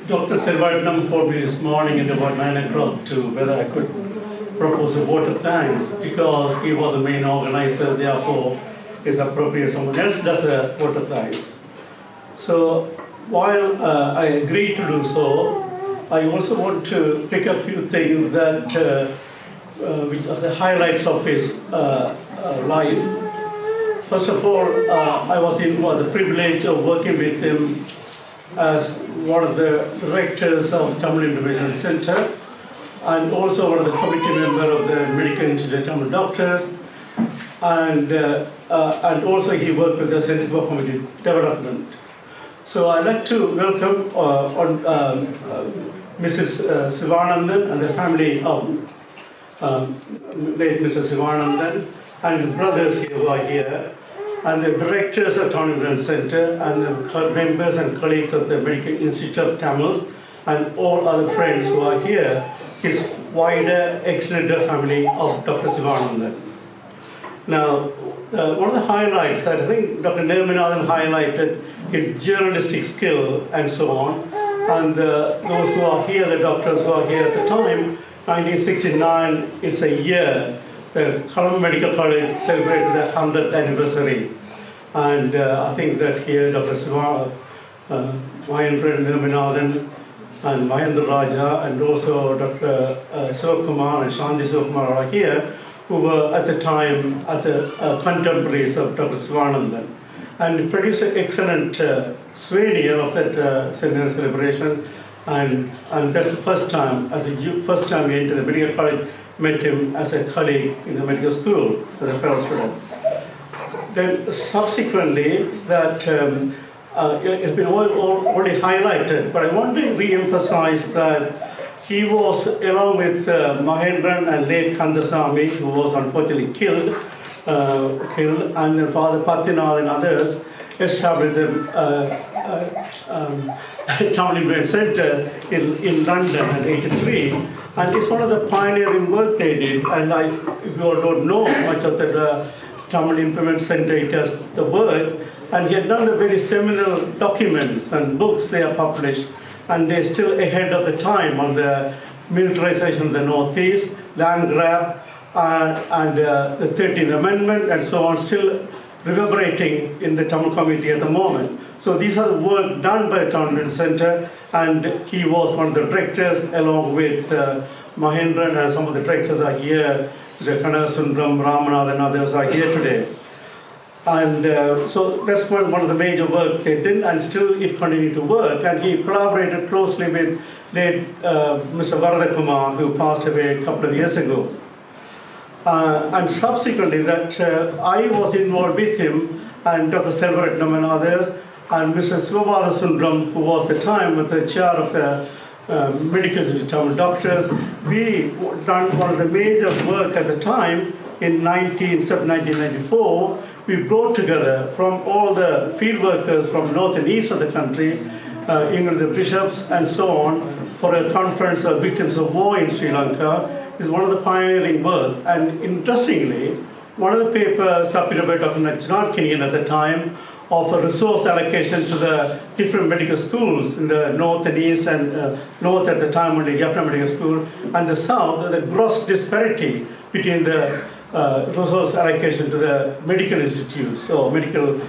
Dr. Siva called me this morning at about 9 o'clock to whether I could propose a vote of thanks because he was the main organizer, therefore it's appropriate someone else does a vote of thanks. So while I agree to do so, I also want to pick a few things that which are the highlights of his life. First of all, I was in the privilege of working with him as one of the directors of Tamil Information Center and also one of the committee member of the Medical Institute of Tamil Doctors, and also he worked with the Center for Community Development. So I'd like to welcome Mrs. Sivanandan and the family of late Mr. Sivanandan and his brothers who are here, and the directors of Tamil Information Center, and the members and colleagues of the Medical Institute of Tamil, and all other friends who are here, his wider extended family of Dr. Sivanandan. Now, one of the highlights that I think Dr. Nirmanathan highlighted his journalistic skill and so on, and those who are here, the doctors who are here at the time, 1969 is a year the Colombo Medical College celebrated the 100th anniversary. And I think that here Dr. Siva, Mahendra Nirmanathan and Mahendra Raja and also Dr. Sivakumar and Shanti Sivakumar are here, who were at the time at the contemporaries of Dr. Sivanandan. And produced an excellent souvenir of that centenary celebration. And that's the first time, first time he entered the medical college, met him as a colleague in the medical school as a fellow student. Then subsequently, that it's been already highlighted, but I want to re-emphasize that he was, along with Mahendran and late Kandasamy, who was unfortunately killed, and then Father Patinath and others, established the Tamil Information Center in London in 1983. And it's one of the pioneering work they did. And if you all don't know much of the Tamil Information Center, it has the work. And he had done the very seminal documents and books they have published. And they're still ahead of the time on the militarization of the Northeast, land grab, and the 13th Amendment, and so on, still reverberating in the Tamil community at the moment. So these are the work done by the Tamil Information Center, and he was one of the directors along with Mahendran, and some of the directors are here. Kanasundram, Ramanath and others are here today. And so that's one of the major work they did, and still it continued to work. And he collaborated closely with late Mr. Varadakumar, who passed away a couple of years ago. And subsequently that I was involved with him and Dr. Selvaratnam and others, and Mr. Sivabala who was at the time with the chair of the Medical Institute of Tamil Doctors. We done one of the major work at the time in 1994. We brought together from all the field workers from north and east of the country, England, the bishops and so on, for a conference of victims of war in Sri Lanka. Is one of the pioneering work. And interestingly, one of the papers submitted by Dr. Nachanarkinian at the time of a resource allocation to the different medical schools in the north and east, and north at the time only Jaffna Medical School, and the south, the gross disparity between the resource allocation to the medical institutes or medical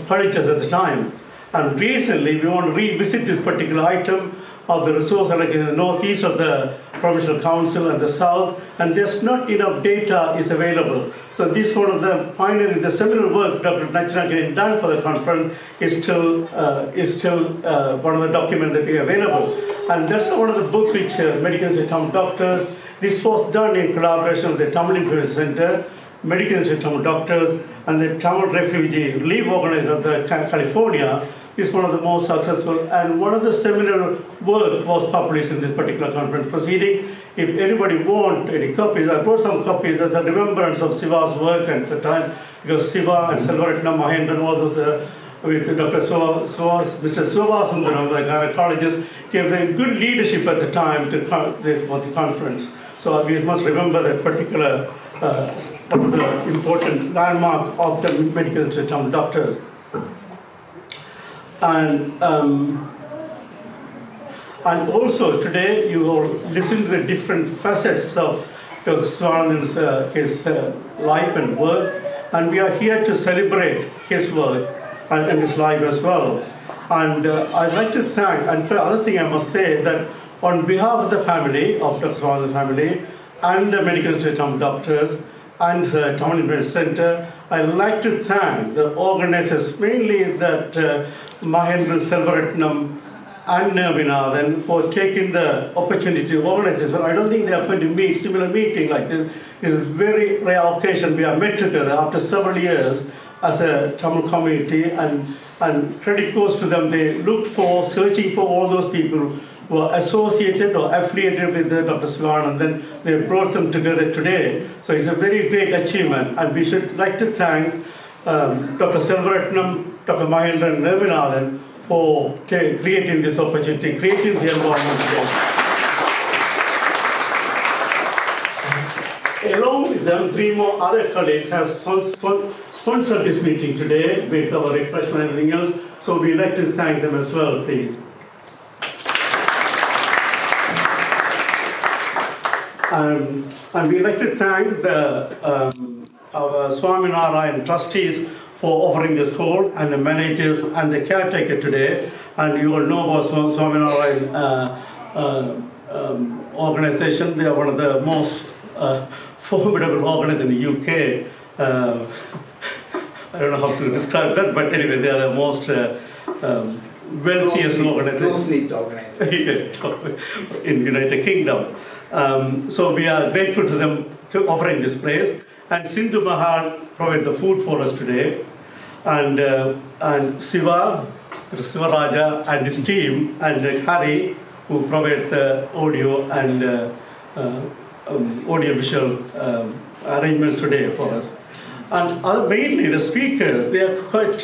colleges at the time. And recently, we want to revisit this particular item of the resource allocation in the northeast of the Provincial Council and the south, and there's not enough data is available. So this one of the pioneering, the seminal work Dr. Nachanarkinian done for the conference is still one of the documents that we have available. And that's one of the books which Medical Institute of Tamil Doctors, this was done in collaboration with the Tamil Information Center, Medical Institute of Tamil Doctors, and the Tamil Refugee Relief Organization of the California, is one of the most successful, and one of the seminal work was published in this particular conference proceeding. If anybody want any copies, I brought some copies as a remembrance of Siva's work at the time, because Siva and Selvaratnam, Mahendran, all those with Dr. Mr. Sivasundaram, the gynecologist, gave them good leadership at the time for the conference. So we must remember that particular one of the important landmark of the medical Institute of Doctors. And also today you will listen to the different facets of Dr. Sivanandan's his life and work, and we are here to celebrate his work and his life as well. And I'd like to thank, and the other thing I must say that on behalf of the family, of Dr. Sivanandan's family, and the Medical Institute of Doctors, and the Tamil Medical Center, I'd like to thank the organizers, mainly that Mahendran Selvaratnam and Nirvinathan, for taking the opportunity to organize this. But I don't think they are going to meet similar meeting like this. It's a very rare occasion. We are met together after several years as a Tamil community, and credit goes to them. They looked for, searching for all those people who are associated or affiliated with Dr. Sivanandan, and then they brought them together today. So it's a very great achievement, and we should like to thank Dr. Selvaratnam, Dr. Mahendran, and Nirvinathan for creating this opportunity, creating the environment today. Along with them, 3 more other colleagues have sponsored this meeting today with our refreshment and everything else. So we'd like to thank them as well, please. And we'd like to thank our Swaminarayan trustees for offering this hall, and the managers and the caretaker today. And you all know about Swaminarayan organization. They are one of the most formidable organizations in the UK. I don't know how to describe that, but anyway, they are the most wealthiest organization. Close-knit organization. In United Kingdom. So we are grateful to them for offering this place. And Sindhu Mahal provided the food for us today. And Siva Raja and his team, and Hari, who provide the audio and audio-visual arrangements today for us. And mainly the speakers, they are quite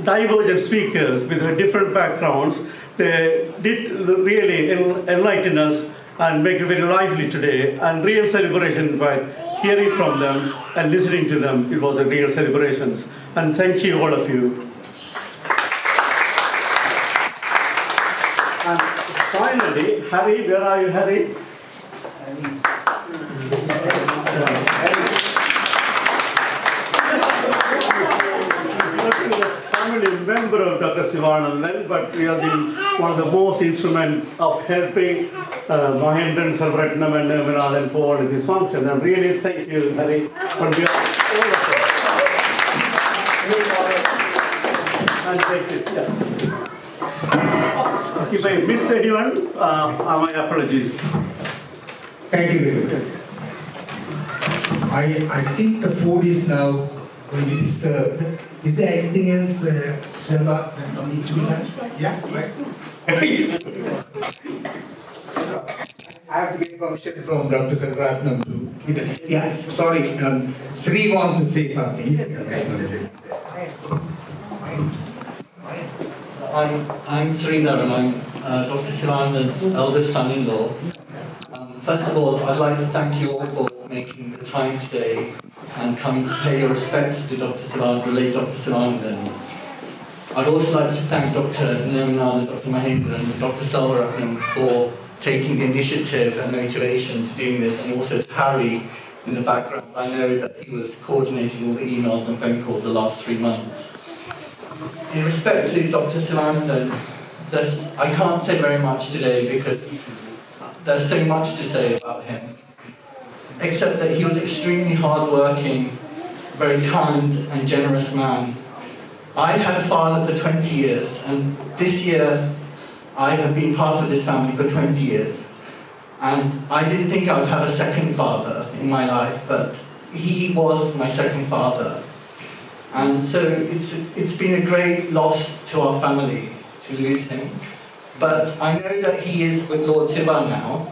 divergent speakers with different backgrounds. They did really enlighten us and make it very lively today, and real celebration by hearing from them and listening to them. It was a real celebrations. And thank you, all of you. And finally, Harry, where are you, Harry? Family member of Dr. Sivanandan, but we have been one of the most instrument of helping Mahendran, Selvaratnam, and Nirvinathan for all of this function. And really thank you, Hari, for all of us. And thank you. Yeah. If I missed anyone, my apologies. Thank you. I think the food is now going to be served. Is there anything else, Selva, that need to be done? Yeah, right. I have to get permission from Dr. Selvaratnam to. Yeah, sorry. Sri wants to say something. I'm Sridhar, and I'm Dr. Sivanandan's eldest son-in-law. First of all, I'd like to thank you all for making the time today and coming to pay your respects to Dr. Sivanandan, the late Dr. Sivanandan. I'd also like to thank Dr. Nirvinathan, Dr. Mahendran, and Dr. Selvaratnam for taking the initiative and motivation to doing this, and also to Harry in the background. I know that he was coordinating all the emails and phone calls the last 3 months. In respect to Dr. Sivanandan, I can't say very much today because there's so much to say about him, except that he was extremely hard-working, very kind and generous man. I had a father for 20 years, and this year I have been part of this family for 20 years. And I didn't think I would have a second father in my life, but he was my second father. And so it's been a great loss to our family to lose him. But I know that he is with Lord Siva now.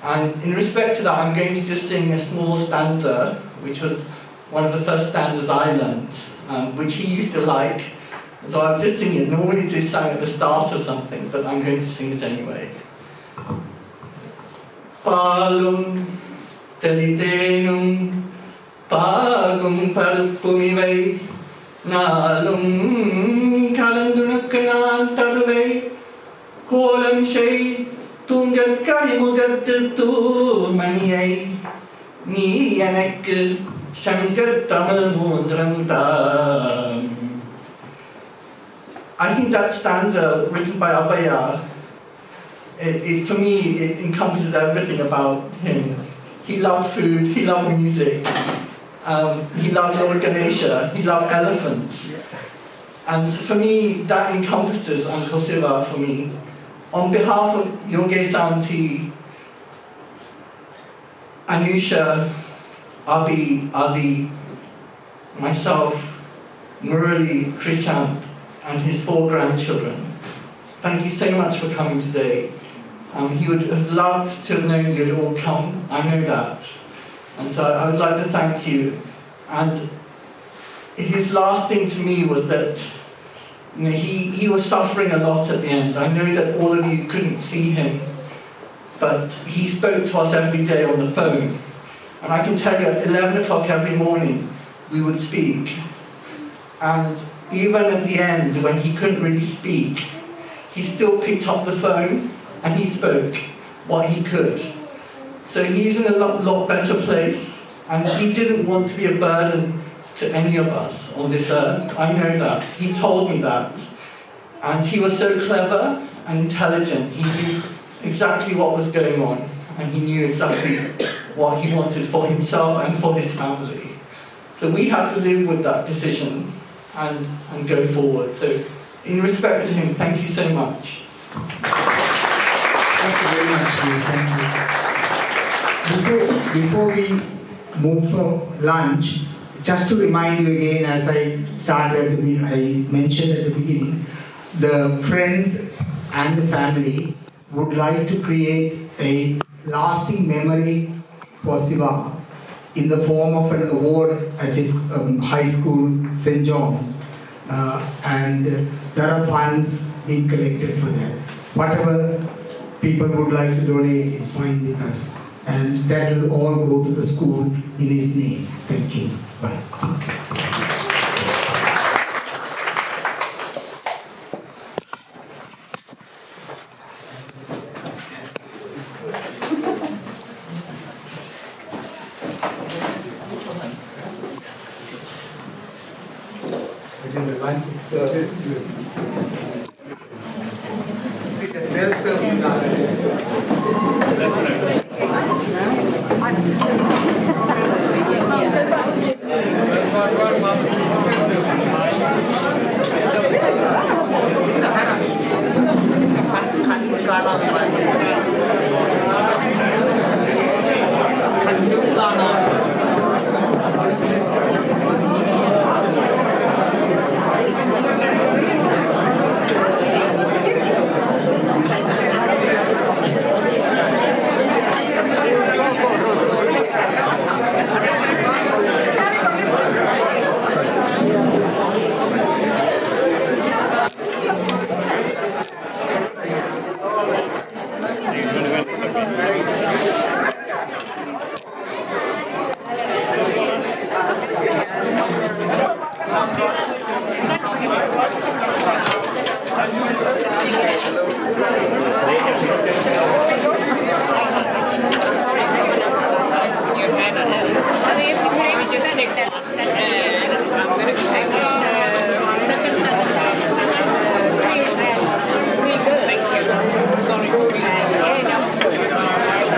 And in respect to that, I'm going to just sing a small stanza, which was one of the first stanzas I learnt, which he used to like. So I'm just singing it. Normally it's just sung at the start or something, but I'm going to sing it anyway. Palum தெளிதேனும் பாகும் பருப்புமிவை நாளும் கலந்துனக்கு நான் தருவை கோலம் செய் தூங்கற் கனிமுகத்து தூமணியை நீ எனக்கு சங்கர் தமிழ் மூன்றம் தான். I think that stanza written by Abhaya, for me, it encompasses everything about him. He loved food, he loved music, he loved Lord Ganesha, he loved elephants. And for me, that encompasses Uncle Siva for me. On behalf of Yogesh Auntie, Anusha, Adi, myself, Murali, Krishant, and his 4 grandchildren, thank you so much for coming today. He would have loved to have known you'd all come, I know that. And so I would like to thank you. And his last thing to me was that he was suffering a lot at the end. I know that all of you couldn't see him, but he spoke to us every day on the phone. And I can tell you at 11 o'clock every morning, we would speak. And even at the end, when he couldn't really speak, he still picked up the phone and he spoke what he could. So he's in a lot better place, and he didn't want to be a burden to any of us on this earth. I know that. He told me that. And he was so clever and intelligent. He knew exactly what was going on, and he knew exactly what he wanted for himself and for his family. So we have to live with that decision and go forward. So in respect to him, thank you so much. Thank you very much, Steve. Thank you. Before we move for lunch, just to remind you again, as I mentioned at the beginning, the friends and the family would like to create a lasting memory for Siva in the form of an award at his high school, St. John's. And there are funds being collected for that. Whatever people would like to donate is fine with us. And that will all go to the school in his name. Thank you. Bye. I think the lunch is served. It's a self-service lunch. I'm going to